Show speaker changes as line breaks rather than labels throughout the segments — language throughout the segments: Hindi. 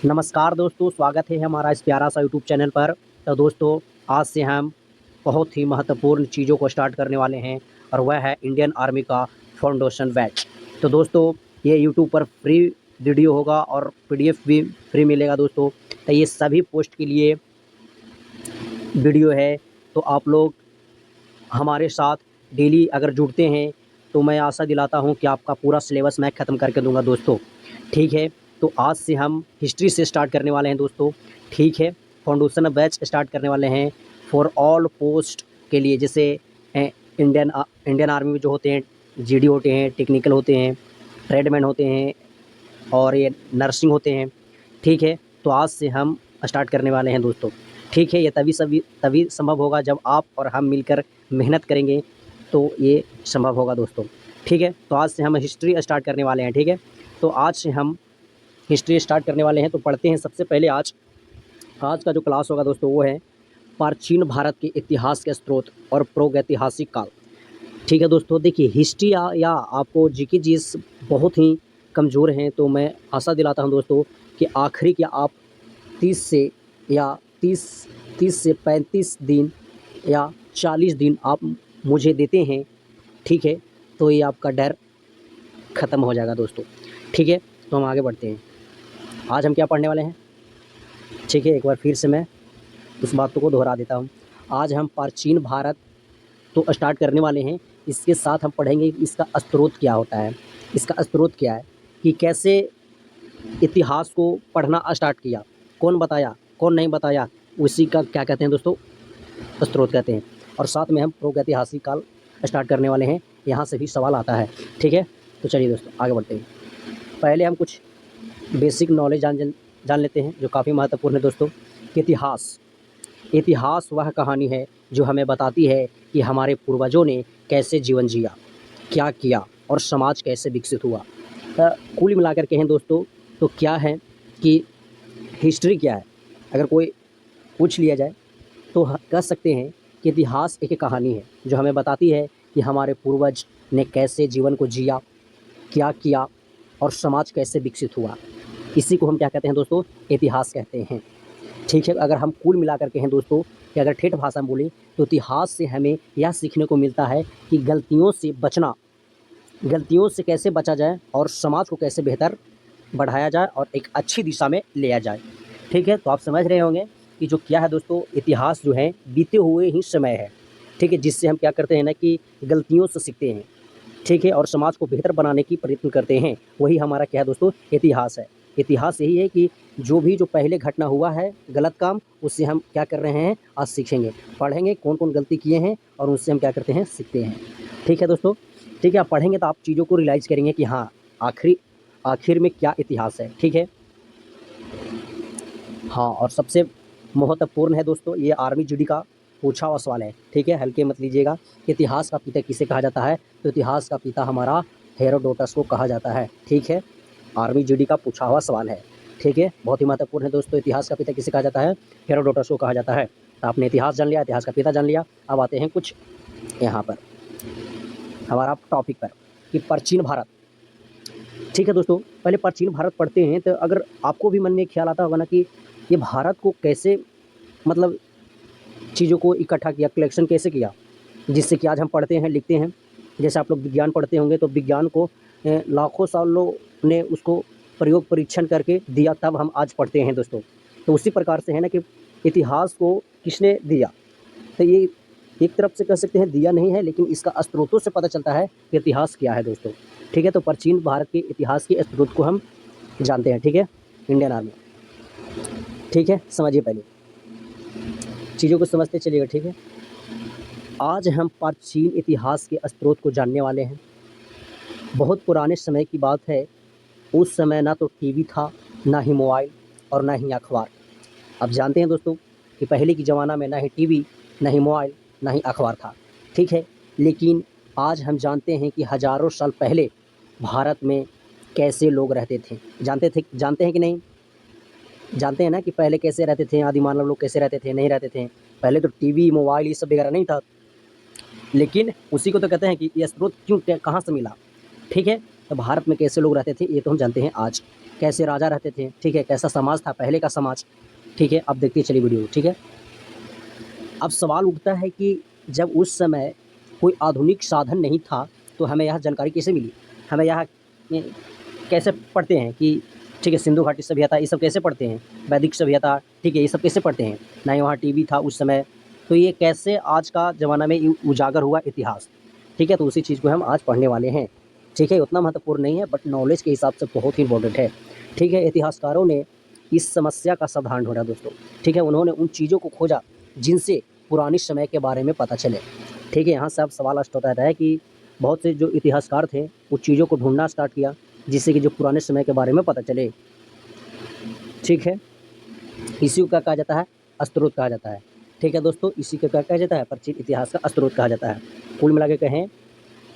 नमस्कार दोस्तों, स्वागत है हमारा इस प्यारा सा यूट्यूब चैनल पर। तो दोस्तों, आज से हम बहुत ही महत्वपूर्ण चीज़ों को स्टार्ट करने वाले हैं और वह है इंडियन आर्मी का फाउंडेशन बैच। तो दोस्तों, ये यूट्यूब पर फ्री वीडियो होगा और पीडीएफ भी फ्री मिलेगा दोस्तों। तो ये सभी पोस्ट के लिए वीडियो है। तो आप लोग हमारे साथ डेली अगर जुड़ते हैं तो मैं आशा दिलाता हूँ कि आपका पूरा सिलेबस मैं ख़त्म करके दूँगा दोस्तों। ठीक है, तो आज से हम हिस्ट्री से स्टार्ट करने वाले हैं दोस्तों। ठीक है, फाउंडेशन बैच स्टार्ट करने वाले हैं फॉर ऑल पोस्ट के लिए, जैसे इंडियन आर्मी में जो होते हैं जीडी होते हैं, टेक्निकल होते हैं, ट्रेडमैन होते हैं और ये नर्सिंग होते हैं। ठीक है, तो आज से हम स्टार्ट करने वाले हैं दोस्तों। ठीक है, ये तभी संभव होगा जब आप और हम मिलकर मेहनत करेंगे, तो ये संभव होगा दोस्तों। ठीक है, तो आज से हम हिस्ट्री स्टार्ट करने वाले हैं। ठीक है, तो आज से हम हिस्ट्री स्टार्ट करने वाले हैं। तो पढ़ते हैं सबसे पहले आज का जो क्लास होगा दोस्तों वो है प्राचीन भारत के इतिहास के स्रोत और प्रागैतिहासिक काल। ठीक है दोस्तों, देखिए हिस्ट्री या आपको जीके जीएस बहुत ही कमज़ोर हैं, तो मैं आशा दिलाता हूं दोस्तों कि आखिरी के आप 30 से या 30 से 35 दिन या 40 दिन आप मुझे देते हैं। ठीक है, तो ये आपका डर ख़त्म हो जाएगा दोस्तों। ठीक है, तो हम आगे बढ़ते हैं। आज हम क्या पढ़ने वाले हैं? ठीक है, एक बार फिर से मैं उस बातों को दोहरा देता हूँ। आज हम प्राचीन भारत तो स्टार्ट करने वाले हैं, इसके साथ हम पढ़ेंगे कि इसका स्रोत क्या होता है। इसका स्रोत क्या है कि कैसे इतिहास को पढ़ना स्टार्ट किया, कौन बताया, कौन नहीं बताया, उसी का क्या कहते हैं दोस्तों, स्रोत कहते हैं। और साथ में हम प्रागैतिहासिक काल स्टार्ट करने वाले हैं, यहाँ से भी सवाल आता है। ठीक है, तो चलिए दोस्तों आगे बढ़ते हैं। पहले हम कुछ बेसिक नॉलेज जान लेते हैं जो काफ़ी महत्वपूर्ण है दोस्तों। इतिहास वह कहानी है जो हमें बताती है कि हमारे पूर्वजों ने कैसे जीवन जिया, क्या किया और समाज कैसे विकसित हुआ। कुल मिलाकर कहें दोस्तों तो क्या है कि हिस्ट्री क्या है, अगर कोई पूछ लिया जाए तो कह सकते हैं कि इतिहास एक कहानी है जो हमें बताती है कि हमारे पूर्वज ने कैसे जीवन को जिया, क्या किया और समाज कैसे विकसित हुआ। इसी को हम क्या कहते हैं दोस्तों, इतिहास कहते हैं। ठीक है, अगर हम कुल मिलाकर कहें दोस्तों कि अगर ठेठ भाषा में बोलें तो इतिहास से हमें यह सीखने को मिलता है कि गलतियों से कैसे बचा जाए और समाज को कैसे बेहतर बढ़ाया जाए और एक अच्छी दिशा में लिया जाए। ठीक है, तो आप समझ रहे होंगे कि जो क्या है दोस्तों, इतिहास जो है बीते हुए ही समय है। ठीक है, जिससे हम क्या करते हैं ना कि गलतियों से सीखते हैं। ठीक है, और समाज को बेहतर बनाने की प्रयत्न करते हैं, वही हमारा क्या है दोस्तों, इतिहास है। इतिहास यही है कि जो पहले घटना हुआ है गलत काम, उससे हम क्या कर रहे हैं, आज सीखेंगे, पढ़ेंगे कौन कौन गलती किए हैं और उससे हम क्या करते हैं, सीखते हैं। ठीक है दोस्तों, ठीक है, आप पढ़ेंगे तो आप चीज़ों को रियलाइज़ करेंगे कि हाँ आखिर में क्या इतिहास है। ठीक है, हाँ, और सबसे महत्वपूर्ण है दोस्तों, ये आर्मी जीडी का पूछा हुआ सवाल है। ठीक है, हल्के मत लीजिएगा। इतिहास का पिता किसे कहा जाता है? तो इतिहास का पिता हमारा हेरोडोटस को कहा जाता है। ठीक है, आर्मी जीडी का पूछा हुआ सवाल है। ठीक है, बहुत ही महत्वपूर्ण है दोस्तों, इतिहास का पिता किसे कहा जाता है? हेरोडोटस को कहा जाता है। तो आपने इतिहास जान लिया, इतिहास का पिता जान लिया। अब आते हैं कुछ यहाँ पर हमारा टॉपिक पर कि प्राचीन भारत। ठीक है दोस्तों, पहले प्राचीन भारत पढ़ते हैं तो अगर आपको भी मन में ख्याल आता होगा ना कि ये भारत को कैसे, मतलब चीज़ों को इकट्ठा किया, कलेक्शन कैसे किया, जिससे कि आज हम पढ़ते हैं, लिखते हैं। जैसे आप लोग विज्ञान पढ़ते होंगे तो विज्ञान को लाखों सालों ने उसको प्रयोग परीक्षण करके दिया, तब हम आज पढ़ते हैं दोस्तों। तो उसी प्रकार से है ना कि इतिहास को किसने दिया, तो ये एक तरफ से कह सकते हैं दिया नहीं है, लेकिन इसका स्रोतों से पता चलता है कि इतिहास क्या है दोस्तों। ठीक है, तो प्राचीन भारत के इतिहास के स्रोत को हम जानते हैं। ठीक है, इंडियन आर्मी। ठीक है, समझिए, पहले चीज़ों को समझते चलिएगा। ठीक है, आज हम प्राचीन इतिहास के स्रोत को जानने वाले हैं। बहुत पुराने समय की बात है, उस समय ना तो टीवी था, ना ही मोबाइल और ना ही अखबार। अब जानते हैं दोस्तों कि पहले की ज़माना में ना ही टीवी, ना ही मोबाइल, ना ही अखबार था। ठीक है, लेकिन आज हम जानते हैं कि हज़ारों साल पहले भारत में कैसे लोग रहते थे। जानते हैं कि नहीं? जानते हैं ना कि पहले कैसे रहते थे, आदि मानव लोग कैसे रहते थे, नहीं रहते थे। पहले तो टीवी, मोबाइल ये सब वगैरह नहीं था, लेकिन उसी को तो कहते हैं कि ये स्रोत कहाँ से मिला। ठीक है, तो तो भारत में कैसे लोग रहते थे ये तो हम जानते हैं आज। कैसे राजा रहते थे, ठीक है, कैसा समाज था पहले का समाज, ठीक है। अब देखते चलिए वीडियो, ठीक है। अब सवाल उठता है कि जब उस समय कोई आधुनिक साधन नहीं था तो हमें यह जानकारी कैसे मिली? हमें यह कैसे पढ़ते हैं कि ठीक है, सिंधु घाटी सभ्यता ये सब कैसे पढ़ते हैं, वैदिक सभ्यता, ठीक है, ये सब कैसे पढ़ते हैं? ना ही वहाँ टीवी था उस समय, तो ये कैसे आज का ज़माना में उजागर हुआ इतिहास, ठीक है। तो उसी चीज़ को हम आज पढ़ने वाले हैं, ठीक है। उतना महत्वपूर्ण नहीं है बट नॉलेज के हिसाब से बहुत ही इंपॉर्टेंट है, ठीक है। इतिहासकारों ने इस समस्या का समाधान ढूँढा दोस्तों, ठीक है। उन्होंने उन चीज़ों को खोजा जिनसे पुराने समय के बारे में पता चले, ठीक है। यहाँ से अब सवाल स्टार्ट होता है कि बहुत से जो इतिहासकार थे उन चीज़ों को ढूंढना स्टार्ट किया जिससे कि जो पुराने समय के बारे में पता चले, ठीक है। इसी को क्या कहा जाता है? स्रोत कहा जाता है, ठीक है दोस्तों। इसी को क्या कहा जाता है? प्राचीन इतिहास का स्रोत कहा जाता है। कुल मिला के कहें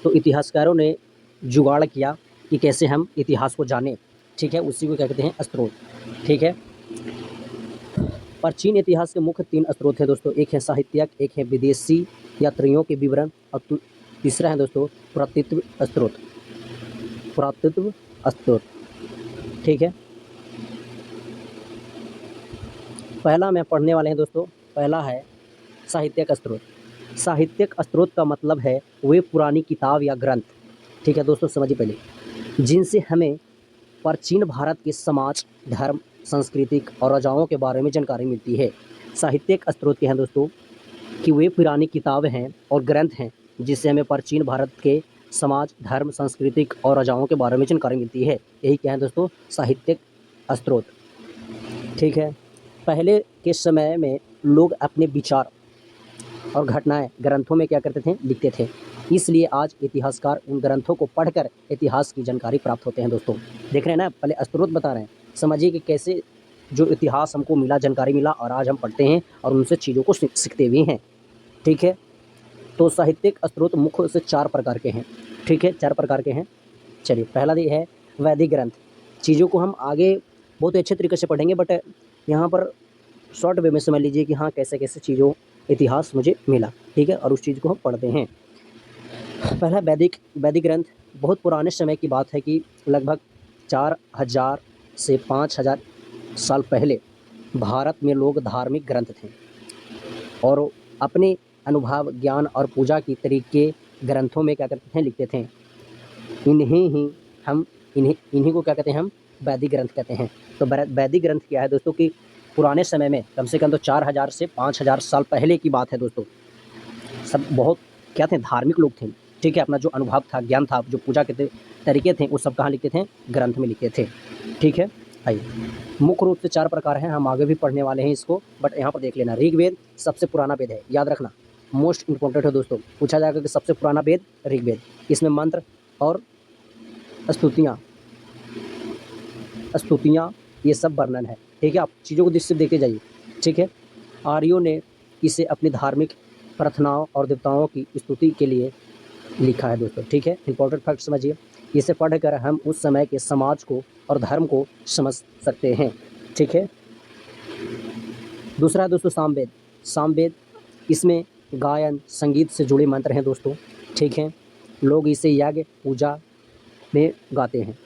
तो इतिहासकारों ने जुगाड़ किया कि कैसे हम इतिहास को जानें, ठीक है। उसी को क्या कहते हैं? स्रोत, ठीक है। प्राचीन इतिहास के मुख्य 3 स्रोत हैं दोस्तों। एक है साहित्यिक, एक है विदेशी यात्रियों के विवरण और तीसरा है दोस्तों पुरातत्व स्रोत, पुरातत्व स्रोत, ठीक है। पहला मैं पढ़ने वाले हैं दोस्तों, पहला है साहित्यिक स्रोत। साहित्यिक स्रोत का मतलब है वे पुरानी किताब या ग्रंथ, ठीक है दोस्तों, समझिए पहले, जिनसे हमें प्राचीन भारत के समाज, धर्म, सांस्कृतिक और राजाओं के बारे में जानकारी मिलती है। साहित्यिक स्रोत के हैं दोस्तों कि वे पुरानी किताबें हैं और ग्रंथ हैं जिससे हमें प्राचीन भारत के समाज, धर्म, सांस्कृतिक और राजाओं के बारे में जानकारी मिलती है। यही क्या है दोस्तों? साहित्यिक स्रोत, ठीक है। पहले के समय में लोग अपने विचार और घटनाएं ग्रंथों में क्या करते थे? लिखते थे। इसलिए आज इतिहासकार उन ग्रंथों को पढ़कर इतिहास की जानकारी प्राप्त होते हैं दोस्तों। देख रहे हैं ना, पहले स्रोत बता रहे हैं, समझिए कि कैसे जो इतिहास हमको मिला, जानकारी मिला और आज हम पढ़ते हैं और उनसे चीज़ों को सीखते भी हैं, ठीक है। तो साहित्यिक स्रोत मुख्य से 4 प्रकार के हैं, ठीक है, 4 प्रकार के हैं। चलिए पहला ये है वैदिक ग्रंथ। चीज़ों को हम आगे बहुत अच्छे तरीके से पढ़ेंगे बट यहाँ पर शॉर्ट वे में समझ लीजिए कि हाँ कैसे कैसे चीज़ों इतिहास मुझे मिला, ठीक है, और उस चीज़ को हम पढ़ते हैं। पहला वैदिक ग्रंथ बहुत पुराने समय की बात है कि लगभग 4000 से 5000 साल पहले भारत में लोग धार्मिक ग्रंथ थे और अपने अनुभव, ज्ञान और पूजा की तरीके ग्रंथों में क्या करते थे? लिखते थे। इन्हीं को क्या कहते हैं? हम वैदिक ग्रंथ कहते हैं। तो वैदिक ग्रंथ क्या है दोस्तों कि पुराने समय में कम से कम तो 4000 से 5000 साल पहले की बात है दोस्तों। सब बहुत क्या थे? धार्मिक लोग थे, ठीक है। अपना जो अनुभव था, ज्ञान था, जो पूजा के तरीके थे वो सब कहाँ लिखते थे? ग्रंथ में लिखते थे, ठीक है। आइए, मुख्य रूप से 4 प्रकार हैं, हम आगे भी पढ़ने वाले हैं इसको बट यहाँ पर देख लेना। ऋग्वेद सबसे पुराना वेद है, याद रखना, मोस्ट इंपॉर्टेंट है दोस्तों। पूछा जाएगा कि सबसे पुराना वेद ऋग्वेद, इसमें मंत्र और स्तुतियाँ ये सब वर्णन है, ठीक है। आप चीज़ों को दृष्टि से देखते जाइए, ठीक है। आर्यों ने इसे अपनी धार्मिक प्रार्थनाओं और देवताओं की स्तुति के लिए लिखा है दोस्तों, ठीक है। इंपॉर्टेंट फैक्ट समझिए, इसे पढ़कर हम उस समय के समाज को और धर्म को समझ सकते हैं, ठीक है। दूसरा है दोस्तों सामवेद। सामवेद इसमें गायन, संगीत से जुड़े मंत्र हैं दोस्तों, ठीक है। लोग इसे यज्ञ पूजा में गाते हैं।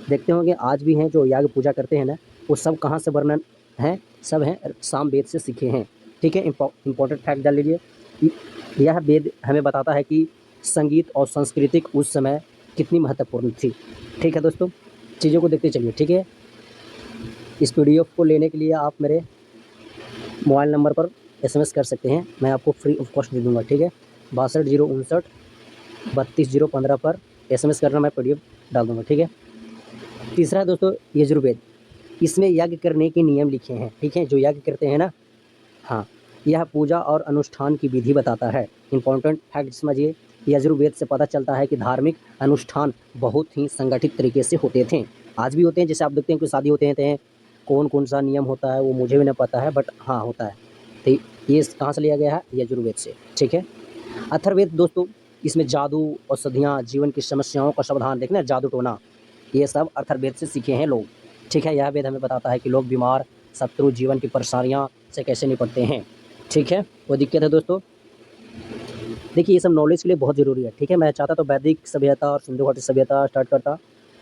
देखते होंगे आज भी हैं जो यज्ञ पूजा करते हैं ना, वो सब कहाँ से वर्णन हैं? सब हैं सामवेद से सीखे हैं, ठीक है। इंपॉर्टेंट फैक्ट जान लीजिए, यह वेद हमें बताता है कि संगीत और संस्कृतिक उस समय कितनी महत्वपूर्ण थी, ठीक है दोस्तों। चीज़ों को देखते चलिए, ठीक है। इस पीडीएफ को लेने के लिए आप मेरे मोबाइल नंबर पर SMS कर सकते हैं, मैं आपको फ्री ऑफ कॉस्ट दे दूँगा, ठीक है। 62 059 32 015 पर SMS करना, मैं PDF डाल दूँगा, ठीक है। तीसरा है दोस्तों यजुर्वेद। इसमें यज्ञ करने के नियम लिखे हैं, ठीक है। जो यज्ञ करते हैं ना, हाँ, यह पूजा और अनुष्ठान की विधि बताता है। इंपॉर्टेंट फैक्ट समझिए, यजुर्वेद से पता चलता है कि धार्मिक अनुष्ठान बहुत ही संगठित तरीके से होते थे, आज भी होते हैं। जैसे आप देखते हैं कोई शादी होते हैं, कौन सा नियम होता है वो मुझे भी नहीं पता है बट हाँ होता है। तो ये कहाँ से लिया गया है? यजुर्वेद से, ठीक है। अथर्ववेद दोस्तों, इसमें जादू, औषधियाँ, जीवन की समस्याओं का समाधान, देखना जादू टोना, ये सब अथर्ववेद से सीखे हैं लोग, ठीक है। यह वेद हमें बताता है कि लोग बीमार, शत्रु, जीवन की परेशानियाँ से कैसे निपटते हैं, ठीक है। वो दिक्कत है दोस्तों। देखिए ये सब नॉलेज के लिए बहुत ज़रूरी है, ठीक है। मैं चाहता तो वैदिक सभ्यता और सिंधु घाटी सभ्यता स्टार्ट करता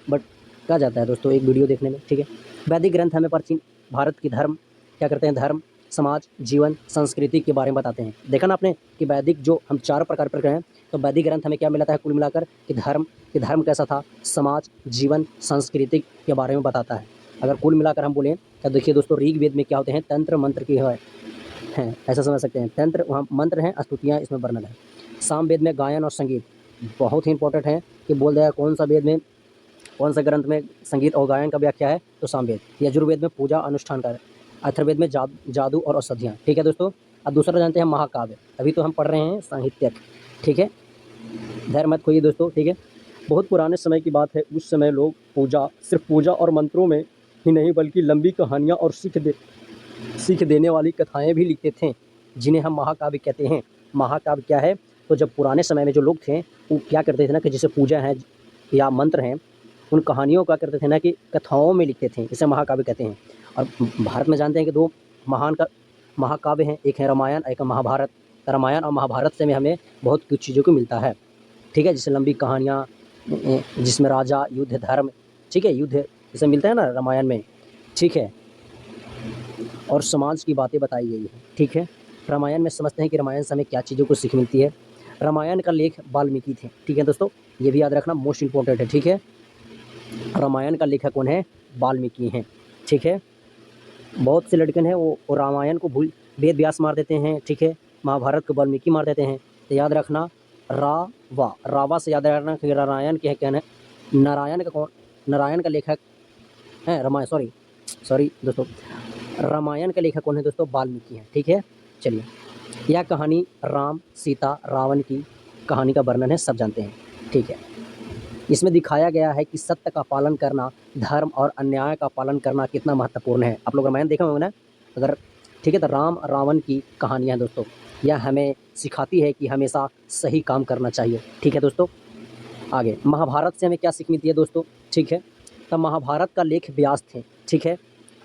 बट कहा जाता है दोस्तों एक वीडियो देखने में, ठीक है। वैदिक ग्रंथ हमें प्राचीन भारत की धर्म क्या करते हैं, धर्म, समाज, जीवन, संस्कृति के बारे में बताते हैं। देखा ना आपने कि वैदिक जो हम 4 प्रकार पर गए हैं, तो वैदिक ग्रंथ हमें क्या मिलाता है कुल मिलाकर कि धर्म कैसा था, समाज, जीवन, संस्कृति के बारे में बताता है। अगर कुल मिलाकर हम बोलें तो देखिए दोस्तों, ऋग्वेद में क्या होते हैं, तंत्र मंत्र की हैं, ऐसा समझ सकते हैं। तंत्र वहाँ मंत्र हैं, स्तुतियाँ इसमें वर्णन है। सामवेद में गायन और संगीत बहुत ही इंपॉर्टेंट है कि बोल दिया कौन सा वेद में, कौन सा ग्रंथ में संगीत और गायन का व्याख्या है, तो सामवेद। यजुर्वेद में पूजा अनुष्ठान का, अथर्ववेद में जादू और औषधियाँ, ठीक है दोस्तों। अब दूसरा जानते हैं महाकाव्य। अभी तो हम पढ़ रहे हैं साहित्यक, ठीक है, धैर्य मत खोइए दोस्तों, ठीक है। बहुत पुराने समय की बात है, उस समय लोग सिर्फ पूजा और मंत्रों में ही नहीं बल्कि लंबी कहानियाँ और सीख देने वाली कथाएँ भी लिखते थे, जिन्हें हम महाकाव्य कहते हैं। महाकाव्य क्या है, तो जब पुराने समय में जो लोग थे वो क्या करते थे ना कि जैसे पूजा है या मंत्र हैं, उन कहानियों का करते थे ना कि कथाओं में लिखते थे, इसे महाकाव्य कहते हैं। और भारत में जानते हैं कि 2 महान महाकाव्य हैं, एक है रामायण, एक है महाभारत। रामायण और महाभारत से में हमें बहुत कुछ चीज़ों को मिलता है, ठीक है, जैसे लंबी कहानियाँ जिसमें राजा, युद्ध, धर्म, ठीक है, युद्ध जैसे मिलता है ना रामायण में, ठीक है, और समाज की बातें बताई गई हैं, ठीक है। रामायण में समझते हैं कि रामायण से हमें क्या चीज़ों को सीख मिलती है। रामायण का लेख वाल्मीकि थे, ठीक है दोस्तों, ये भी याद रखना, मोस्ट इंपॉर्टेंट है, ठीक है। रामायण का लेखक कौन है, वाल्मीकि हैं, ठीक है। बहुत से लड़के हैं वो रामायण को भूल वेद व्यास मार देते हैं, ठीक है, महाभारत को वाल्मीकि मार देते हैं। तो याद रखना रावा से याद रखना कि नारायण के कहना है, नारायण का लेखक है रामायण, सॉरी दोस्तों, रामायण का लेखक कौन है दोस्तों, वाल्मीकि हैं, ठीक है। चलिए, यह कहानी राम, सीता, रावण की कहानी का वर्णन है, सब जानते हैं, ठीक है। इसमें दिखाया गया है कि सत्य का पालन करना, धर्म और अन्याय का पालन करना कितना महत्वपूर्ण है। आप लोग रामायण देखा होंगे ना, अगर ठीक है, तो राम रावण की कहानियाँ दोस्तों, यह हमें सिखाती है कि हमेशा सही काम करना चाहिए, ठीक है दोस्तों। आगे महाभारत से हमें क्या सीख मिलती है दोस्तों, ठीक है। तब महाभारत का लेख व्यास थे, ठीक है।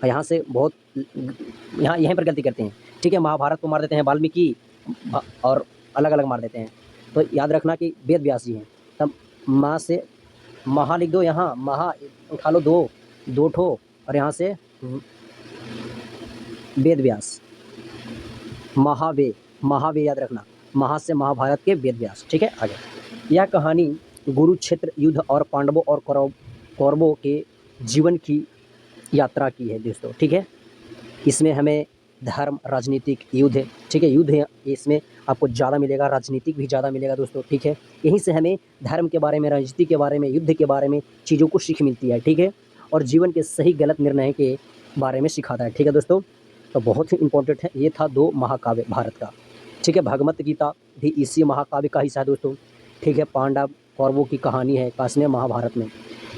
यहाँ से बहुत यहीं पर गलती करते हैं, ठीक है। महाभारत को मार देते हैं वाल्मीकि और अलग अलग मार देते हैं, तो याद रखना कि वेद व्यास जी हैं। तब माँ से महा लिख दो, यहाँ महा उठा लो, दो ठो, और यहाँ से वेद व्यास, महावे याद रखना, महा से महाभारत के वेद व्यास, ठीक है। आगे यह कहानी कुरुक्षेत्र युद्ध और पांडवों और कौरवों के जीवन की यात्रा की है दोस्तों, ठीक है। इसमें हमें धर्म, राजनीतिक, युद्ध, ठीक है, युद्ध है इसमें आपको ज़्यादा मिलेगा, राजनीतिक भी ज़्यादा मिलेगा दोस्तों, ठीक है। यहीं से हमें धर्म के बारे में, राजनीति के बारे में, युद्ध के बारे में चीज़ों को सीख मिलती है, ठीक है, और जीवन के सही गलत निर्णय के बारे में सिखाता है, ठीक है दोस्तों। तो बहुत ही इंपॉर्टेंट है, ये था 2 महाकाव्य भारत का, ठीक है। भगवत गीता भी इसी महाकाव्य का हिस्सा है दोस्तों, ठीक है। पांडव कौरवों की कहानी है काश महाभारत में,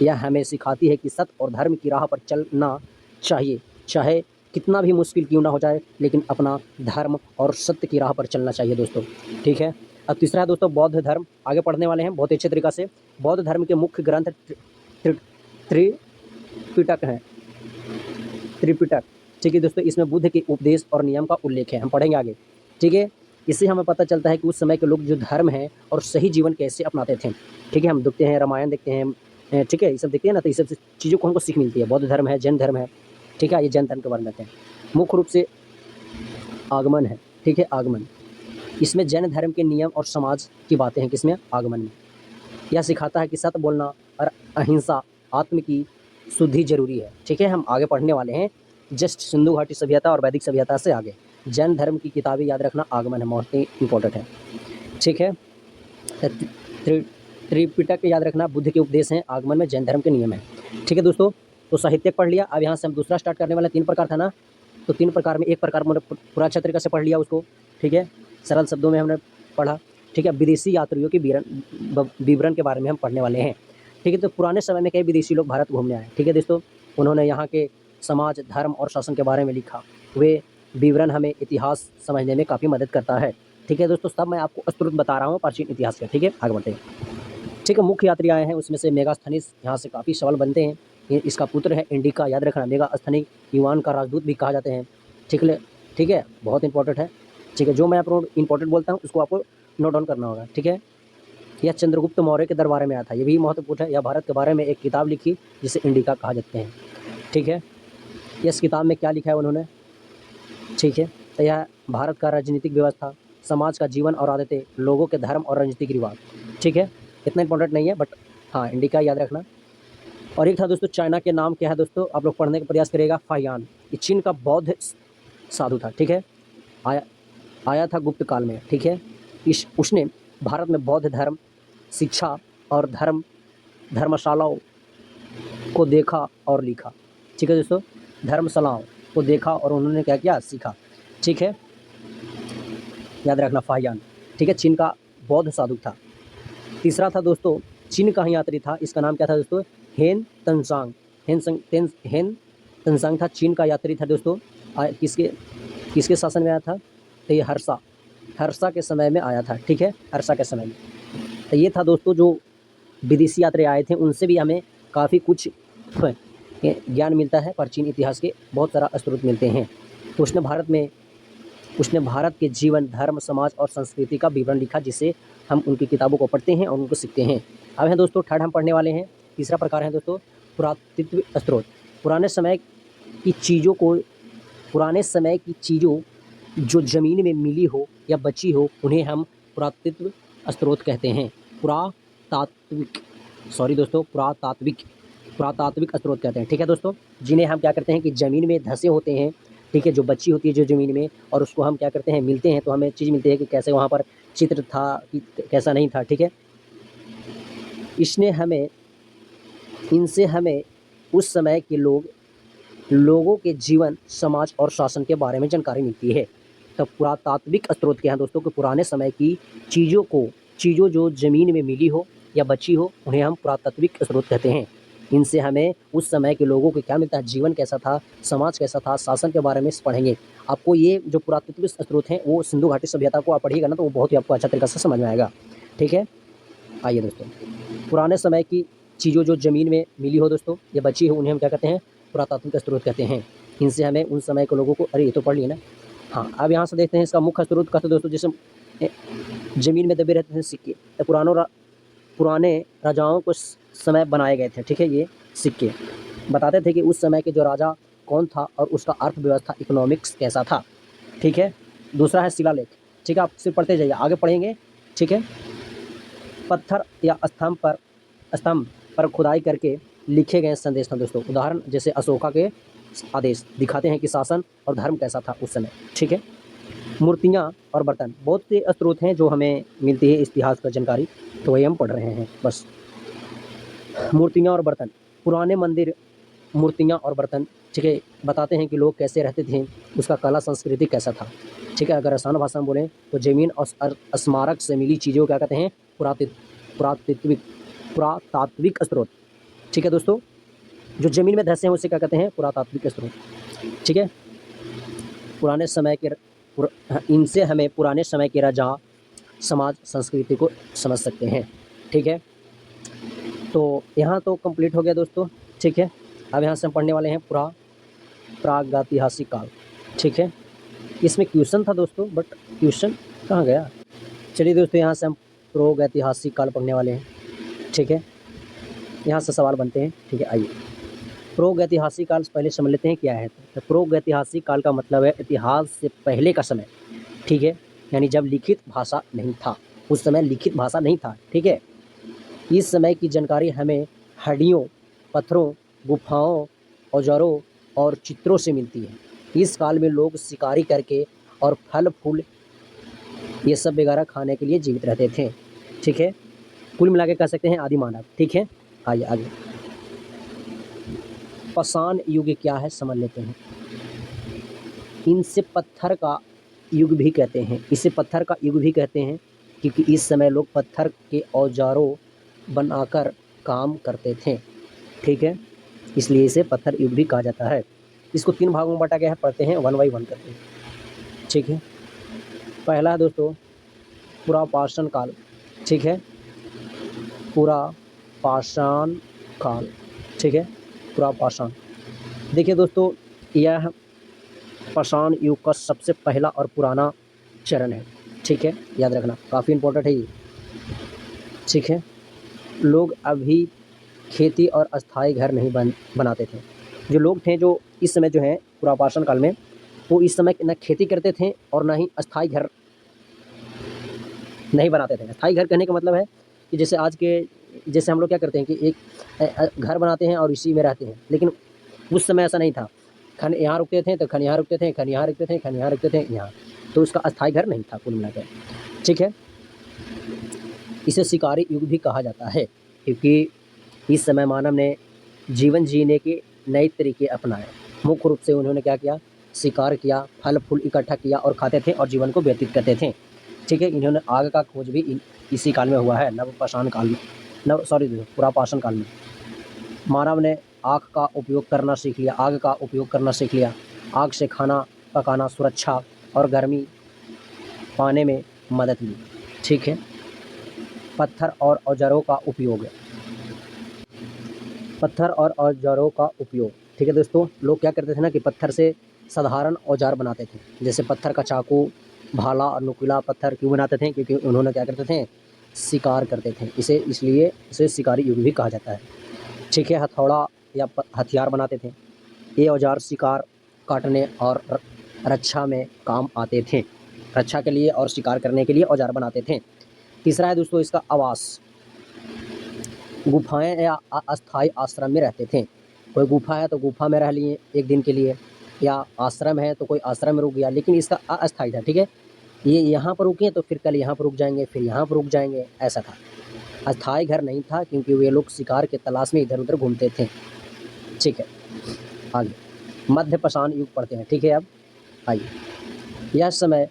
यह हमें सिखाती है कि सत्य और धर्म की राह पर चलना चाहिए, चाहे कितना भी मुश्किल क्यों ना हो जाए, लेकिन अपना धर्म और सत्य की राह पर चलना चाहिए दोस्तों, ठीक है। अब तीसरा है दोस्तों बौद्ध धर्म, आगे पढ़ने वाले हैं बहुत अच्छे तरीक़ा से। बौद्ध धर्म के मुख्य ग्रंथ त्रिपिटक है, त्रिपिटक, ठीक है दोस्तों। इसमें बुद्ध के उपदेश और नियम का उल्लेख है, हम पढ़ेंगे आगे, ठीक है। इससे हमें पता चलता है कि उस समय के लोग जो धर्म है और सही जीवन कैसे अपनाते थे, ठीक है। हम देखते हैं रामायण देखते हैं, ठीक है, ये सब देखते हैं ना, तो ये सब चीज़ों को हमको सीख मिलती है। बौद्ध धर्म है, जैन धर्म है, ठीक है, ये जैन धर्म के बारे में बताते हैं। मुख्य रूप से आगमन है, ठीक है, आगमन, इसमें जैन धर्म के नियम और समाज की बातें हैं, किसमें, आगमन में। यह सिखाता है कि सत्य बोलना और अहिंसा, आत्म की शुद्धि जरूरी है, ठीक है। हम आगे पढ़ने वाले हैं जस्ट सिंधु घाटी सभ्यता और वैदिक सभ्यता से आगे। जैन धर्म की किताबें याद रखना, आगमन है, बहुत ही इंपॉर्टेंट है, ठीक है। त्रिपिटक याद रखना, बुद्ध के उपदेश हैं, आगमन में जैन धर्म के नियम है, ठीक है दोस्तों। तो साहित्यक पढ़ लिया, अब यहाँ से हम दूसरा स्टार्ट करने वाले। 3 प्रकार था ना, तो 3 प्रकार में एक प्रकार मैंने पूरा अच्छे तरीके से पढ़ लिया उसको, ठीक है, सरल शब्दों में हमने पढ़ा, ठीक है। विदेशी यात्रियों के विवरण के बारे में हम पढ़ने वाले हैं, ठीक है। तो पुराने समय में कई विदेशी लोग भारत घूमने आए, ठीक है दोस्तों। उन्होंने यहाँ के समाज, धर्म और शासन के बारे में लिखा, वे विवरण हमें इतिहास समझने में काफ़ी मदद करता है, ठीक है दोस्तों। सब मैं आपको स्तुत बता रहा हूँ प्राचीन इतिहास का, ठीक है। आगे बढ़ते हैं, ठीक है। मुख्य यात्री आए हैं, उसमें से मेगास्थनीज यहाँ से काफ़ी सवाल बनते हैं। ये इसका पुत्र है इंडिका, याद रखना, मेगास्थनी युवान का राजदूत भी कहा जाते हैं, ठीक है, बहुत इंपॉर्टेंट है, ठीक है। जो मैं आप इंपॉर्टेंट बोलता हूँ उसको आपको नोट डाउन करना होगा, ठीक है। यह चंद्रगुप्त मौर्य के दरबार में आया था। ये भी महत्वपूर्ण है। यह भारत के बारे में एक किताब लिखी जिसे इंडिका कहा जाते हैं। ठीक है, इस किताब में क्या लिखा है उन्होंने? ठीक है, तो यह भारत का राजनीतिक व्यवस्था, समाज का जीवन और आदतें, लोगों के धर्म और राजनीतिक रिवाज। ठीक है, इतना इंपॉर्टेंट नहीं है, बट हाँ, इंडिका याद रखना। और एक था दोस्तों, चाइना के नाम क्या है दोस्तों? आप लोग पढ़ने का प्रयास करिएगा, फाहियान। ये चीन का बौद्ध साधु था। ठीक है, आया था गुप्त काल में। ठीक है, उसने भारत में बौद्ध धर्म, शिक्षा और धर्मशालाओं को देखा और लिखा। ठीक है दोस्तों, धर्मशालाओं को देखा और उन्होंने क्या किया? सीखा। ठीक है, याद रखना, फाहियान। ठीक है, चीन का बौद्ध साधु था। तीसरा था दोस्तों, चीन का ही यात्री था। इसका नाम क्या था दोस्तों? हेन तनसांग। हेन तनसांग था, चीन का यात्री था दोस्तों। किसके शासन में आया था? तो ये हर्षा के समय में आया था। ठीक है, हर्षा के समय में। तो ये था दोस्तों, जो विदेशी यात्री आए थे उनसे भी हमें काफ़ी कुछ ज्ञान मिलता है। प्राचीन इतिहास के बहुत सारा स्रोत मिलते हैं। तो उसने भारत के जीवन, धर्म, समाज और संस्कृति का विवरण लिखा, जिसे हम उनकी किताबों को पढ़ते हैं और उनको सीखते हैं। अब हैं दोस्तों, थर्ड हम पढ़ने वाले हैं। तीसरा प्रकार है दोस्तों, पुरातत्व स्रोत। पुराने समय की चीज़ों जो ज़मीन में मिली हो या बची हो, उन्हें हम पुरातत्व स्रोत कहते हैं। पुरातात्विक स्रोत कहते हैं। ठीक है दोस्तों, जिन्हें हम क्या करते हैं कि ज़मीन में धंसे होते हैं। ठीक है, जो बची होती है जो ज़मीन में, और उसको हम क्या करते हैं, मिलते हैं, तो हमें चीज़ मिलती है कि कैसे वहाँ पर चित्र था कि कैसा नहीं था। ठीक है, इनसे हमें उस समय के लोगों के जीवन, समाज और शासन के बारे में जानकारी मिलती है। तो पुरातात्विक स्रोत क्या है दोस्तों? कि पुराने समय की चीज़ों जो ज़मीन में मिली हो या बची हो, उन्हें हम पुरातात्विक स्रोत कहते हैं। इनसे हमें उस समय के लोगों को क्या मिलता है? जीवन कैसा था, समाज कैसा था, शासन के बारे में पढ़ेंगे। आपको ये जो पुरातात्विक स्रोत हैं, वो सिंधु घाटी सभ्यता को आप पढ़िएगा ना, तो वो बहुत ही आपको अच्छा तरीके से समझ में आएगा। ठीक है, आइए दोस्तों, पुराने समय की चीज़ों जो ज़मीन में मिली हो दोस्तों या बची हो, उन्हें हम क्या कहते हैं? पुरातात्विक स्रोत कहते हैं। इनसे हमें उन समय के लोगों को, अरे ये तो पढ़ लिए ना। हाँ, अब यहाँ से देखते हैं इसका मुख्य स्रोत कहते दोस्तों, जैसे ज़मीन में दबे रहते थे सिक्के, तो पुराने राजाओं को समय बनाए गए थे। ठीक है, ये सिक्के बताते थे कि उस समय के जो राजा कौन था और उसका अर्थव्यवस्था, इकोनॉमिक्स कैसा था। ठीक है, दूसरा है शिलालेख। ठीक है, आप सिर्फ पढ़ते जाइए, आगे पढ़ेंगे। ठीक है, पत्थर या स्तंभ पर खुदाई करके लिखे गए संदेश था दोस्तों। उदाहरण जैसे अशोका के आदेश दिखाते हैं कि शासन और धर्म कैसा था उस समय। ठीक है, मूर्तियाँ और बर्तन, बहुत से स्रोत हैं जो हमें मिलती है इतिहास का जानकारी, तो वही हम पढ़ रहे हैं बस। मूर्तियाँ और बर्तन, पुराने मंदिर, मूर्तियाँ और बर्तन, ठीक है, बताते हैं कि लोग कैसे रहते थे, उसका कला संस्कृति कैसा था। ठीक है, अगर आसान भाषा में बोलें तो ज़मीन और स्मारक से मिली चीज़ों को क्या कहते हैं? पुरातात्विक स्रोत। ठीक है दोस्तों, जो ज़मीन में धंसे हैं उसे क्या कहते हैं? पुरातात्विक स्रोत। ठीक है, इनसे हमें पुराने समय के राजा, समाज, संस्कृति को समझ सकते हैं। ठीक है, तो यहाँ तो कंप्लीट हो गया दोस्तों। ठीक है, अब यहाँ से हम पढ़ने वाले हैं प्रागैतिहासिक काल। ठीक है, इसमें क्वेश्चन था दोस्तों, बट क्वेश्चन कहाँ गया? चलिए दोस्तों, यहाँ से हम प्रागैतिहासिक काल पढ़ने वाले हैं। ठीक है, यहाँ से सवाल बनते हैं। ठीक है, आइए, प्रागैतिहासिक काल पहले समझ लेते हैं क्या है। तो प्रागैतिहासिक काल का मतलब है इतिहास से पहले का समय। ठीक है, यानी जब लिखित भाषा नहीं था, उस समय लिखित भाषा नहीं था। ठीक है, इस समय की जानकारी हमें हड्डियों, पत्थरों, गुफाओं, औजारों और चित्रों से मिलती है। इस काल में लोग शिकारी करके और फल फूल ये सब वगैरह खाने के लिए जीवित रहते थे। ठीक है, कुल मिला के कह सकते हैं आदि मानव। ठीक है, आइए आगे, पाषाण युग क्या है समझ लेते हैं। इनसे पत्थर का युग भी कहते हैं, इसे पत्थर का युग भी कहते हैं, क्योंकि इस समय लोग पत्थर के औजारों बनाकर काम करते थे। ठीक है, इसलिए इसे पत्थर युग भी कहा जाता है। इसको 3 भागों में बांटा गया है, पढ़ते हैं 1 बाय 1 करते हैं। ठीक है, पहला है दोस्तों पुरापाषाण काल। ठीक है, पुरापाषाण काल। ठीक है, पुरापाषाण, देखिए दोस्तों, यह पाषाण युग का सबसे पहला और पुराना चरण है। ठीक है, याद रखना, काफ़ी इंपॉर्टेंट है ये। ठीक है। लोग अभी खेती और अस्थाई घर नहीं बनाते थे। जो लोग थे जो इस समय जो है पुरापाषाण काल में, वो इस समय ना खेती करते थे और ना ही अस्थाई घर नहीं बनाते थे। अस्थाई घर कहने का मतलब है कि जैसे हम लोग क्या करते हैं कि एक घर बनाते हैं और इसी में रहते हैं, लेकिन उस समय ऐसा नहीं था। खन यहाँ रुकते थे तो खन यहाँ रुकते थे, खन यहाँ रुकते थे, खन यहाँ रुकते थे यहाँ। तो उसका अस्थाई घर नहीं था कुल मिलाकर, ठीक है। इसे शिकारी युग भी कहा जाता है क्योंकि इस समय मानव ने जीवन जीने के नए तरीके अपनाए। मुख्य रूप से उन्होंने क्या किया, शिकार किया, फल फूल इकट्ठा किया और खाते थे और जीवन को व्यतीत करते थे, ठीक है। इन्होंने आग का खोज भी इसी काल में हुआ है, नवपाषाण काल में, पुरापाषाण काल में। मानव ने आग का उपयोग करना सीख लिया। आग से खाना पकाना, सुरक्षा और गर्मी पाने में मदद ली, ठीक है। पत्थर और औजारों का उपयोग, ठीक है दोस्तों। लोग क्या करते थे ना कि पत्थर से साधारण औजार बनाते थे। जैसे पत्थर का चाकू, भाला और नुकीला पत्थर क्यों बनाते थे, क्योंकि उन्होंने क्या करते थे, शिकार करते थे। इसलिए इसे शिकारी युग भी कहा जाता है, ठीक है। हथौड़ा या हथियार बनाते थे। ये औजार शिकार काटने और रक्षा में काम आते थे। रक्षा के लिए और शिकार करने के लिए औजार बनाते थे। तीसरा है दोस्तों इसका आवास। गुफाएं या अस्थाई आश्रम में रहते थे। कोई गुफा है तो गुफा में रह लिए एक दिन के लिए, या आश्रम है तो कोई आश्रम में रुक गया, लेकिन इसका अस्थाई था, ठीक है। ये यहाँ पर रुके तो फिर कल यहाँ पर रुक जाएंगे, फिर यहाँ पर रुक जाएंगे, ऐसा था। अस्थाई घर नहीं था क्योंकि वे लोग शिकार के तलाश में इधर उधर घूमते थे, ठीक है। आगे मध्यपाषाण युग पढ़ते हैं, ठीक है। अब आइए, यह समय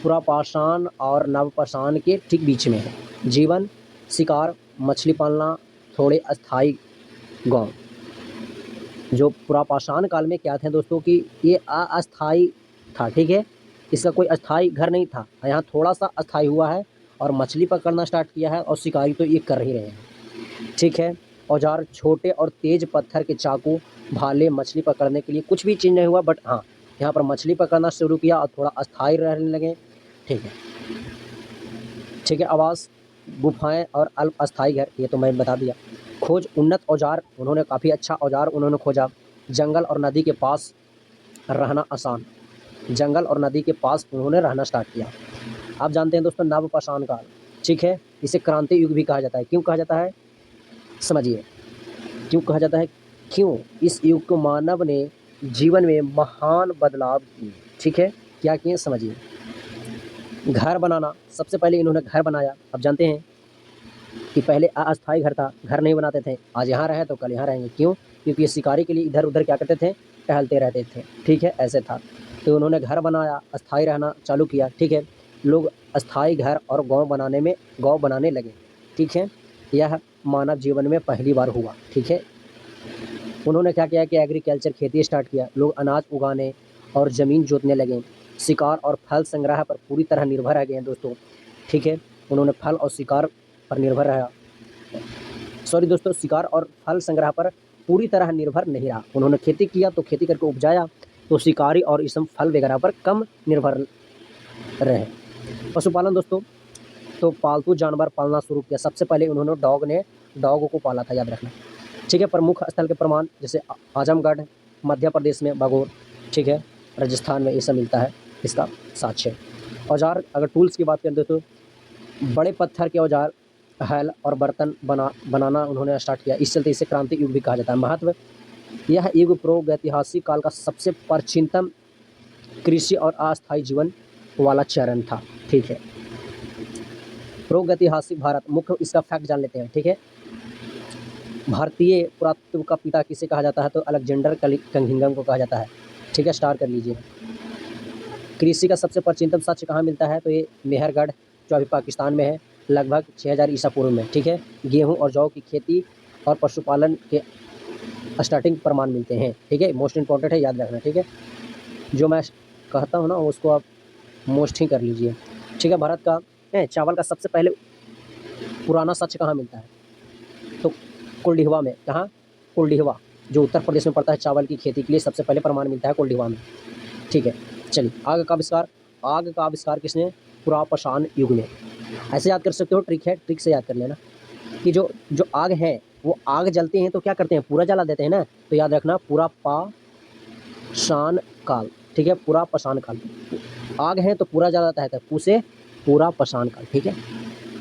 पुरापाषाण और नवपाषाण के ठीक बीच में है। जीवन, शिकार, मछली पालना, थोड़े अस्थाई गाँव। जो पुरापाषाण काल में क्या थे दोस्तों कि ये अस्थाई था, ठीक है। इसका कोई अस्थाई घर नहीं था। यहाँ थोड़ा सा अस्थाई हुआ है और मछली पकड़ना स्टार्ट किया है और शिकारी तो ये कर ही रहे हैं, ठीक है। औजार छोटे और तेज पत्थर के चाकू, भाले, मछली पकड़ने के लिए कुछ भी चीज़ नहीं हुआ, बट हाँ यहाँ पर मछली पकड़ना शुरू किया और थोड़ा अस्थाई रहने लगे, ठीक है, ठीक है। आवास, गुफाएं और अल्प अस्थाई घर, ये तो मैं बता दिया। खोज, उन्नत औजार, उन्होंने काफ़ी अच्छा औजार उन्होंने खोजा। जंगल और नदी के पास रहना आसान, जंगल और नदी के पास उन्होंने रहना स्टार्ट किया। आप जानते हैं दोस्तों नवपाषाण काल, ठीक है। इसे क्रांति युग भी कहा जाता है। क्यों कहा जाता है, समझिए क्यों कहा जाता है। क्यों, इस युग को मानव ने जीवन में महान बदलाव किए, ठीक है। क्या किए समझिए। घर बनाना, सबसे पहले इन्होंने घर बनाया। अब जानते हैं कि पहले अस्थाई घर था, घर नहीं बनाते थे। आज यहाँ रहे तो कल यहाँ रहेंगे। क्यों, क्योंकि ये शिकारी के लिए इधर उधर क्या करते थे, टहलते रहते थे, ठीक है, ऐसे था। तो उन्होंने घर बनाया, अस्थाई रहना चालू किया, ठीक है। लोग अस्थाई घर और गाँव बनाने लगे, ठीक है। यह मानव जीवन में पहली बार हुआ, ठीक है। उन्होंने क्या किया कि एग्रीकल्चर, खेती स्टार्ट किया। लोग अनाज उगाने और ज़मीन जोतने लगे। शिकार और फल संग्रह पर पूरी तरह निर्भर रह गए हैं दोस्तों, ठीक है। उन्होंने फल और शिकार पर निर्भर रहा, सॉरी दोस्तों, शिकार और फल संग्रह पर पूरी तरह निर्भर नहीं रहा। उन्होंने खेती किया तो खेती करके उपजाया, तो शिकारी और इसम फल वगैरह पर कम निर्भर रहे। पशुपालन दोस्तों, तो पालतू जानवर पालना शुरू किया। सबसे पहले उन्होंने डॉग को पाला था, याद रखना, ठीक है। प्रमुख स्थल के प्रमाण, जैसे आजमगढ़ मध्य प्रदेश में, बागोर, ठीक है, राजस्थान में ये सब मिलता है इसका साक्ष्य। औजार, अगर टूल्स की बात करें तो बड़े पत्थर के औजार, हल और बर्तन बनाना उन्होंने स्टार्ट किया। इस चलते इसे क्रांति युग भी कहा जाता है। महत्व, यह युग प्रागैतिहासिक काल का सबसे प्राचीनतम कृषि और अस्थायी जीवन वाला चरण था, ठीक है। प्रागैतिहासिक भारत, मुख्य इसका फैक्ट जान लेते हैं, ठीक है। भारतीय पुरातत्व का पिता किसे कहा जाता है, तो अलेक्जेंडर कनिंघम को कहा जाता है, ठीक है, स्टार कर लीजिए। कृषि का सबसे प्राचीनतम साक्ष्य कहाँ मिलता है, तो ये मेहरगढ़ जो अभी पाकिस्तान में है, लगभग 6000 ईसा पूर्व में, ठीक है। गेहूं और जौ की खेती और पशुपालन के स्टार्टिंग प्रमाण मिलते हैं, ठीक है। मोस्ट इंपॉर्टेंट है, याद रखना, ठीक है। जो मैं कहता हूँ ना उसको आप मोस्ट ही कर लीजिए, ठीक है। भारत का चावल का सबसे पहले पुराना साक्ष्य कहाँ मिलता है, तो कुलडीहवा में। कहाँ, कुलडीहवा, जो उत्तर प्रदेश में पड़ता है। चावल की खेती के लिए सबसे पहले प्रमाण मिलता है कुलडीहवा में, ठीक है। चलिए, आग का आविष्कार किसने, पुरापाषाण युग में। ऐसे याद कर सकते हो, ट्रिक है, ट्रिक से याद कर लेना कि जो जो आग है वो आग जलते हैं तो क्या करते हैं, पूरा जला देते हैं ना, तो याद रखना पूरा पाषाण काल, ठीक है, पूरा पाषाण काल। आग है तो पूरा जलाता है, तो पू से पूरा पाषाण काल, ठीक है।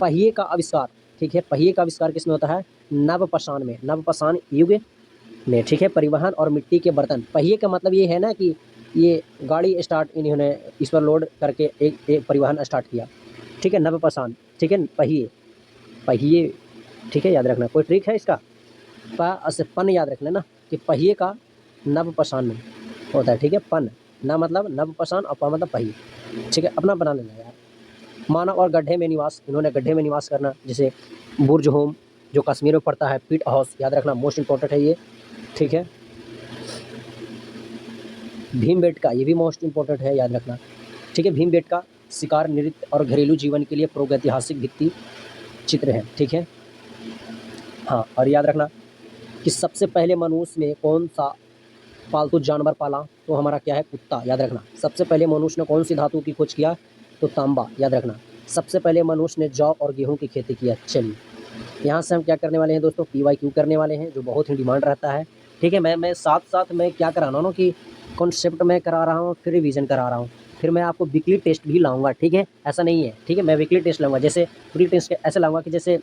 पहिए का आविष्कार, ठीक है, पहिए का आविष्कार किसमें होता है, नवपाषाण में, नवपाषाण युग में, ठीक है। परिवहन और मिट्टी के बर्तन, पहिए का मतलब ये है ना कि ये गाड़ी स्टार्ट इन्होंने इस पर लोड करके एक परिवहन स्टार्ट किया, ठीक है, नवपाषाण, ठीक है, पहिए, पहिए, ठीक है, याद रखना। कोई ट्रिक है इसका, से पन याद रख लेना कि पहिए का नवपाषाण में होता है, ठीक है। पन न मतलब नवपाषाण और प मतलब पहिए, ठीक है, अपना बना लेना यार। मानव और गड्ढे में निवास, इन्होंने गड्ढे में निवास करना, जैसे बुर्ज होम जो कश्मीर में पड़ता है, पिट हाउस याद रखना, मोस्ट इंपॉर्टेंट है ये, ठीक है। भीमबेटका, ये भी मोस्ट इंपॉर्टेंट है, याद रखना, ठीक है। भीमबेटका शिकार, नृत्य और घरेलू जीवन के लिए प्रागैतिहासिक भित्ति चित्र है, ठीक है। हाँ, और याद रखना कि सबसे पहले मनुष्य ने कौन सा पालतू जानवर पाला, तो हमारा क्या है, कुत्ता, याद रखना। सबसे पहले मनुष्य ने कौन सी धातु की खोज किया, तो तांबा, याद रखना। सबसे पहले मनुष्य ने जौ और गेहूं की खेती किया। चलिए यहाँ से हम क्या करने वाले हैं दोस्तों, PYQ करने वाले हैं, जो बहुत ही डिमांड रहता है, ठीक है। मैं साथ साथ मैं क्या करा रहा हूँ कि कॉन्सेप्ट में करा रहा हूँ, फिर रिवीजन करा रहा हूँ, फिर मैं आपको वीकली टेस्ट भी लाऊंगा, ठीक है, ऐसा नहीं है, ठीक है। मैं वीकली टेस्ट लाऊंगा, जैसे वीकली टेस्ट ऐसे लाऊंगा कि जैसे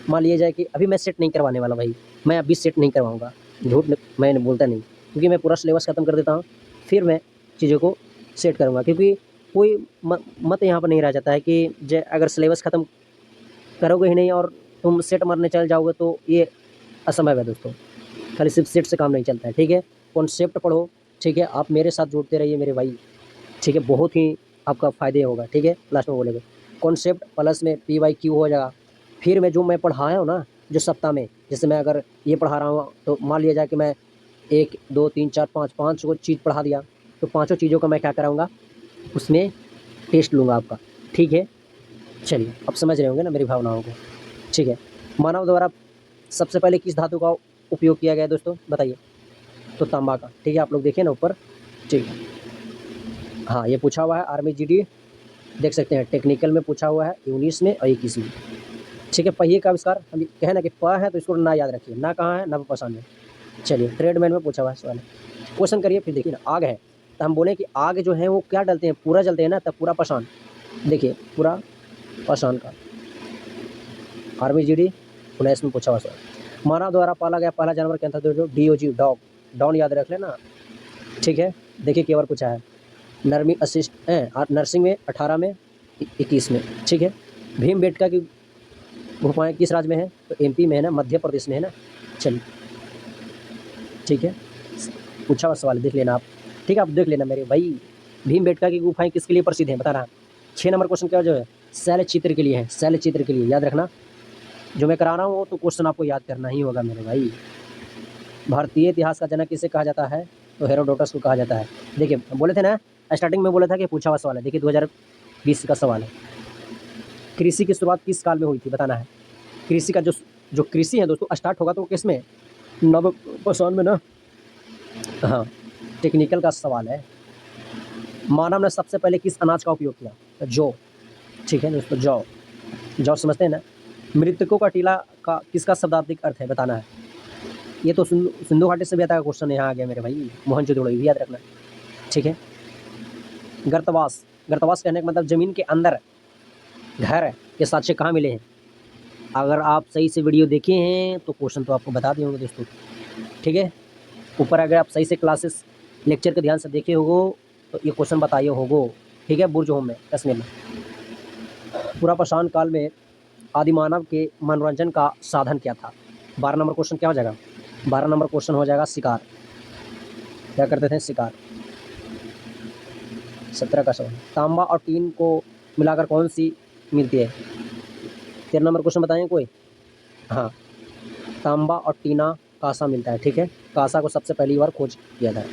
मान लिया जाए कि अभी मैं सेट नहीं करवाने वाला भाई, मैं अभी सेट नहीं करवाऊँगा, झूठ मैं बोलता नहीं, क्योंकि मैं पूरा सिलेबस ख़त्म कर देता हूँ, फिर मैं चीज़ों को सेट करूँगा, क्योंकि कोई मत यहाँ पर नहीं रह जाता है कि अगर सिलेबस ख़त्म करोगे ही नहीं और तुम सेट मारने चल जाओगे तो ये असंभव है दोस्तों। खाली सिर्फ सेट से काम नहीं चलता है, ठीक है। कॉन्सेप्ट पढ़ो, ठीक है, आप मेरे साथ जुड़ते रहिए मेरे भाई, ठीक है, बहुत ही आपका फ़ायदे होगा, ठीक है। लास्ट में बोलेंगे कॉन्सेप्ट प्लस में PYQ हो जाएगा। फिर मैं जो मैं पढ़ाया हूँ ना, जो सप्ताह में, जैसे मैं अगर ये पढ़ा रहा हूँ तो मान लिया जाए कि मैं 1 2 3 4 5 5 को चीज़ पढ़ा दिया, तो पाँचों चीज़ों का मैं क्या कराऊँगा, उसमें टेस्ट लूँगा आपका, ठीक है। चलिए अब समझ रहे होंगे ना मेरी भावनाओं को, ठीक है। मानव द्वारा सबसे पहले किस धातु का उपयोग किया गया दोस्तों, बताइए, तो तांबा का, ठीक है। आप लोग देखिए ना ऊपर, ठीक है। हाँ, ये पूछा हुआ है आर्मी GD, देख सकते हैं, टेक्निकल में पूछा हुआ है 19 में और 21 में, ठीक है। पहिए का आविष्कार, हम कहे ना कि प है तो इसको ना याद रखिए, ना कहाँ है, नवपाषाण में। चलिए ट्रेडमैन में पूछा हुआ है सवाल, क्वेश्चन करिए। फिर देखिए ना, आग है तो हम बोले कि आग जो है वो क्या डलते हैं, पूरा जलते हैं ना, तब पूरा पाषाण, देखिए पूरा पाषाण का, आर्मी GD 19 में पूछा हुआ सवाल। मानव द्वारा पाला गया पहला जानवर क्या था दोस्तों, DOG, डॉग, डॉन याद रख लेना, ठीक है। देखिए केवल पूछा है, नर्सिंग में 18 में 21 में, ठीक है। भीमबेटका की गुफाएं किस राज्य में है, तो MP में है ना, मध्य प्रदेश में है ना। चलिए ठीक है, पूछा हुआ सवाल देख लेना आप, ठीक है, आप देख लेना मेरे भाई। भीमबेटका की गुफाएं किसके लिए प्रसिद्ध हैं, बता रहा। 6 नंबर क्वेश्चन क्या जो है, शैल चित्र के लिए है, शैल चित्र के लिए, याद रखना। जो मैं करा रहा हूँ तो क्वेश्चन आपको याद करना ही होगा मेरे भाई। भारतीय इतिहास का जनक किसे कहा जाता है, तो हेरोडोटस को कहा जाता है। देखिए बोले थे ना, स्टार्टिंग में बोला था कि पूछा हुआ सवाल है, देखिए 2020 का सवाल है। कृषि की शुरुआत किस काल में हुई थी, बताना है। कृषि का जो कृषि है दोस्तों स्टार्ट होगा तो किस में, नवपाषाण में ना। हाँ, टेक्निकल का सवाल है। मानव ने सबसे पहले किस अनाज का उपयोग किया, तो जौ, ठीक है दोस्तों, जौ, जौ समझते हैं ना। मृतकों का टीला का किसका शब्दार्थिक अर्थ है, बताना है। ये तो सिंधु घाटी सभ्यता का क्वेश्चन यहाँ आ गया मेरे भाई, मोहनजोदड़ो, भी याद रखना, ठीक है। गर्तवास, गर्तवास कहने का मतलब जमीन के अंदर घर के साक्ष्य कहाँ मिले हैं। अगर आप सही से वीडियो देखे हैं तो क्वेश्चन तो आपको बता दिए होंगे दोस्तों, ठीक है। ऊपर अगर आप सही से क्लासेस लेक्चर के ध्यान से देखे होगो तो ये क्वेश्चन बताइए होगो, ठीक है। बुर्ज होम में, कश्मीर में। पूरा पाषाण काल में आदिमानव के मनोरंजन का साधन क्या था। 12 नंबर क्वेश्चन क्या हो जाएगा, 12 नंबर क्वेश्चन हो जाएगा शिकार, क्या करते थे, शिकार। 17 का सवाल, तांबा और टीन को मिलाकर कौन सी मिलती है। 13 नंबर क्वेश्चन बताएं कोई, हाँ, तांबा और टीना कांसा मिलता है, ठीक है। कांसा को सबसे पहली बार खोज किया था।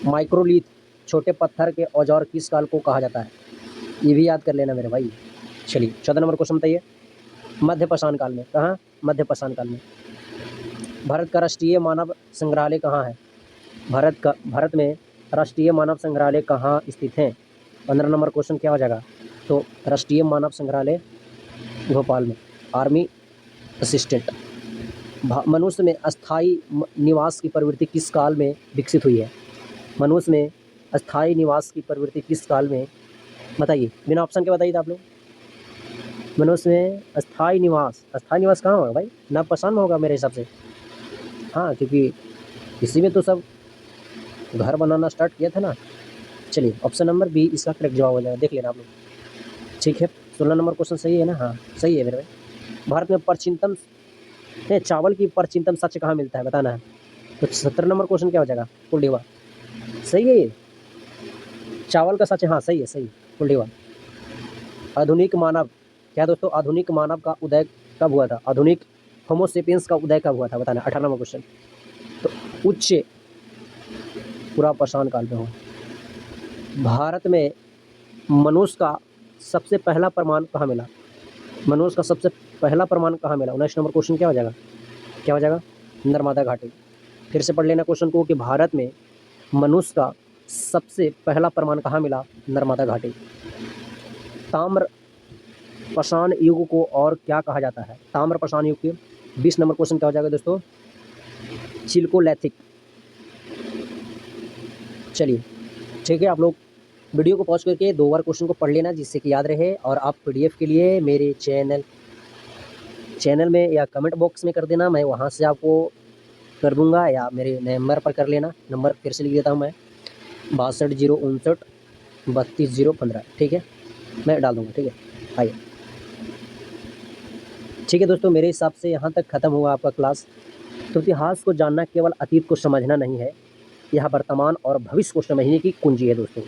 माइक्रोलीथ, छोटे पत्थर के औजार किस काल को कहा जाता है, ये भी याद कर लेना मेरे भाई। चलिए 14 नंबर क्वेश्चन बताइए, मध्य पाषाण काल में, कहाँ, मध्य पाषाण काल में। भारत का राष्ट्रीय मानव संग्रहालय कहाँ है, भारत में राष्ट्रीय मानव संग्रहालय कहाँ स्थित है। 15 नंबर क्वेश्चन क्या हो जाएगा, तो राष्ट्रीय मानव संग्रहालय भोपाल में। Army assistant. मनुष्य में अस्थायी निवास की प्रवृत्ति किस काल में विकसित हुई है? मनुष्य में अस्थायी निवास की प्रवृत्ति किस काल में, बताइए, बिना ऑप्शन के बताइए आप लोग। मनुष्य में अस्थायी निवास कहाँ होगा भाई? नवपाषाण में होगा मेरे हिसाब से। हाँ, क्योंकि इसी में तो सब घर बनाना स्टार्ट किया था ना। चलिए, ऑप्शन नंबर बी इसका करेक्ट जवाब हो जाएगा, देख लेना आप लोग। ठीक है, 16 नंबर क्वेश्चन सही है ना? हाँ सही है मेरे भाई। भारत में प्राचीनतम चावल की प्राचीनतम सच कहाँ मिलता है, बताना है। तो 17 नंबर क्वेश्चन क्या हो जाएगा? कुलडीवा। सही है ये, चावल का सच। हाँ सही है, सही, कुलडीवा। आधुनिक मानव, क्या दोस्तों, आधुनिक मानव का उदय कब हुआ था? आधुनिक होमोसेपियंस का उदय कब हुआ था, बताना। 18 नंबर क्वेश्चन। तो उच्च पुरापाषाण काल में हुआ। भारत में मनुष्य का सबसे पहला प्रमाण कहाँ मिला? मनुष्य का सबसे पहला प्रमाण कहाँ मिला? 19 नंबर क्वेश्चन क्या हो जाएगा? क्या हो जाएगा? नर्मदा घाटी। फिर से पढ़ लेना क्वेश्चन को कि भारत में मनुष्य का सबसे पहला प्रमाण कहाँ मिला? नर्मदा घाटी। ताम्रपाषाण युग को और क्या कहा जाता है? ताम्रपाषाण युग के 20 नंबर क्वेश्चन क्या हो जाएगा दोस्तों? चिल्कोलैथिक। चलिए ठीक है, आप लोग वीडियो को पॉज करके 2 बार क्वेश्चन को पढ़ लेना जिससे कि याद रहे। और आप पीडीएफ के लिए मेरे चैनल में या कमेंट बॉक्स में कर देना, मैं वहाँ से आपको कर दूंगा, या मेरे नंबर पर कर लेना। नंबर फिर से लिख देता हूँ मैं, 6209932015। ठीक है, मैं डाल दूँगा। ठीक है, आइए। ठीक है दोस्तों, मेरे हिसाब से यहाँ तक ख़त्म हुआ आपका क्लास। तो इतिहास को जानना केवल अतीत को समझना नहीं है, यह वर्तमान और भविष्य को समझने की कुंजी है दोस्तों।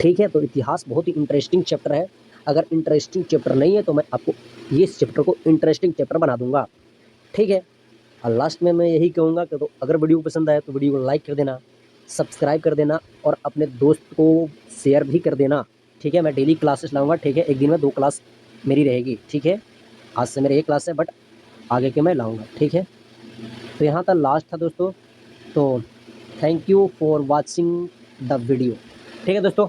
ठीक है, तो इतिहास बहुत ही इंटरेस्टिंग चैप्टर है। अगर इंटरेस्टिंग चैप्टर नहीं है तो मैं आपको ये चैप्टर को इंटरेस्टिंग चैप्टर बना दूंगा। ठीक है, और लास्ट में मैं यही कहूँगा कि तो अगर वीडियो पसंद आए तो वीडियो को लाइक कर देना, सब्सक्राइब कर देना और अपने दोस्त को शेयर भी कर देना। ठीक है, मैं डेली क्लासेस लाऊंगा। ठीक है, एक दिन में 2 क्लास मेरी रहेगी। ठीक है, आज से मेरी 1 क्लास है, बट आगे के मैं लाऊंगा। ठीक है, तो यहाँ तक लास्ट था दोस्तों। तो thank you for watching the video. ठीक है दोस्तों,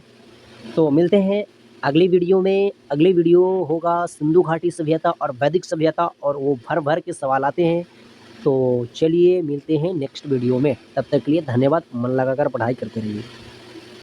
तो मिलते हैं अगली वीडियो में। अगली वीडियो होगा सिंधु घाटी सभ्यता और वैदिक सभ्यता, और वो भर के सवाल आते हैं। तो चलिए मिलते हैं नेक्स्ट वीडियो में, तब तक के लिए धन्यवाद। मन लगाकर पढ़ाई करते रहिए।